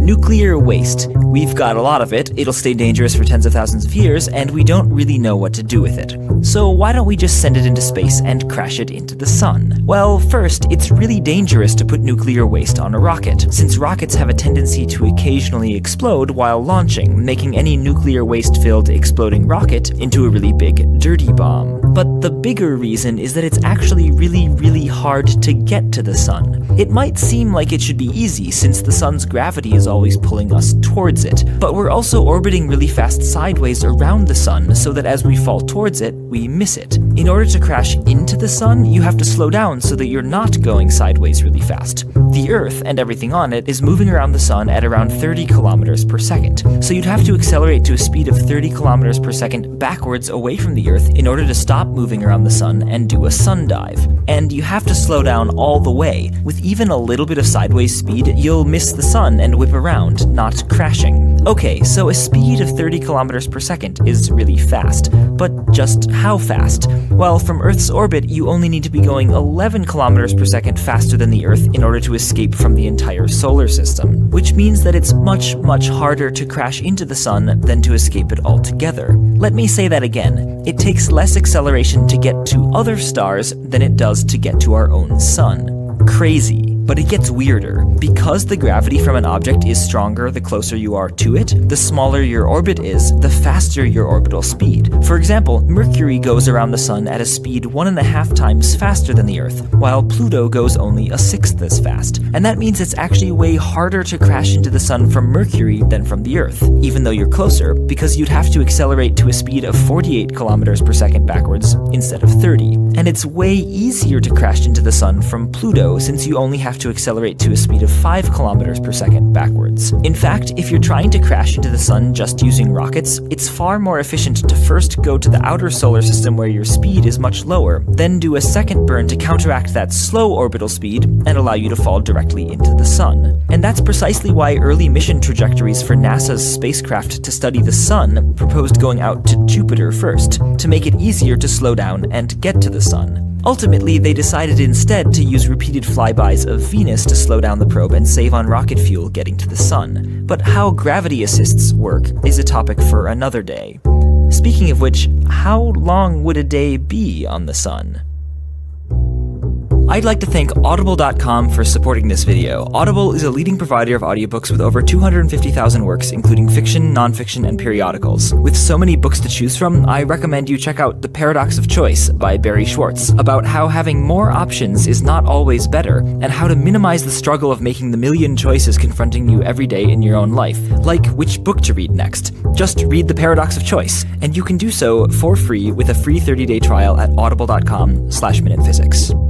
Nuclear waste. We've got a lot of it, it'll stay dangerous for tens of thousands of years, and we don't really know what to do with it. So why don't we just send it into space and crash it into the sun? Well, first, it's really dangerous to put nuclear waste on a rocket, since rockets have a tendency to occasionally explode while launching, making any nuclear waste-filled exploding rocket into a really big, dirty bomb. But the bigger reason is that it's actually really hard to get to the sun. It might seem like it should be easy since the sun's gravity is always pulling us towards it, but we're also orbiting really fast sideways around the sun so that as we fall towards it, we miss it. In order to crash into the sun, you have to slow down so that you're not going sideways really fast. The Earth and everything on it is moving around the sun at around 30 kilometers per second, so you'd have to accelerate to a speed of 30 kilometers per second backwards away from the Earth in order to stop moving around the sun and do a sun dive. And you have to slow down all the way. With even a little bit of sideways speed, you'll miss the sun and whip around, not crashing. Okay, so a speed of 30 kilometers per second is really fast, but just how fast? Well, from Earth's orbit, you only need to be going 11 kilometers per second faster than the Earth in order to escape from the entire solar system, which means that it's much harder to crash into the sun than to escape it altogether. Let me say that again. It takes less acceleration to get to other stars than it does to get to our own sun. Crazy. But it gets weirder. Because the gravity from an object is stronger the closer you are to it, the smaller your orbit is, the faster your orbital speed. For example, Mercury goes around the sun at a speed 1.5 times faster than the Earth, while Pluto goes only 1/6 as fast. And that means it's actually way harder to crash into the sun from Mercury than from the Earth, even though you're closer, because you'd have to accelerate to a speed of 48 kilometers per second backwards instead of 30. And it's way easier to crash into the sun from Pluto, since you only have to accelerate to a speed of 5 kilometers per second backwards. In fact, if you're trying to crash into the sun just using rockets, it's far more efficient to first go to the outer solar system where your speed is much lower, then do a second burn to counteract that slow orbital speed and allow you to fall directly into the sun. And that's precisely why early mission trajectories for NASA's spacecraft to study the sun proposed going out to Jupiter first, to make it easier to slow down and get to the sun. Ultimately, they decided instead to use repeated flybys of Venus to slow down the probe and save on rocket fuel getting to the sun. But how gravity assists work is a topic for another day. Speaking of which, how long would a day be on the sun? I'd like to thank Audible.com for supporting this video. Audible is a leading provider of audiobooks with over 250,000 works, including fiction, nonfiction, and periodicals. With so many books to choose from, I recommend you check out The Paradox of Choice by Barry Schwartz, about how having more options is not always better, and how to minimize the struggle of making the million choices confronting you every day in your own life, like which book to read next. Just read The Paradox of Choice, and you can do so for free with a free 30-day trial at audible.com/minutephysics.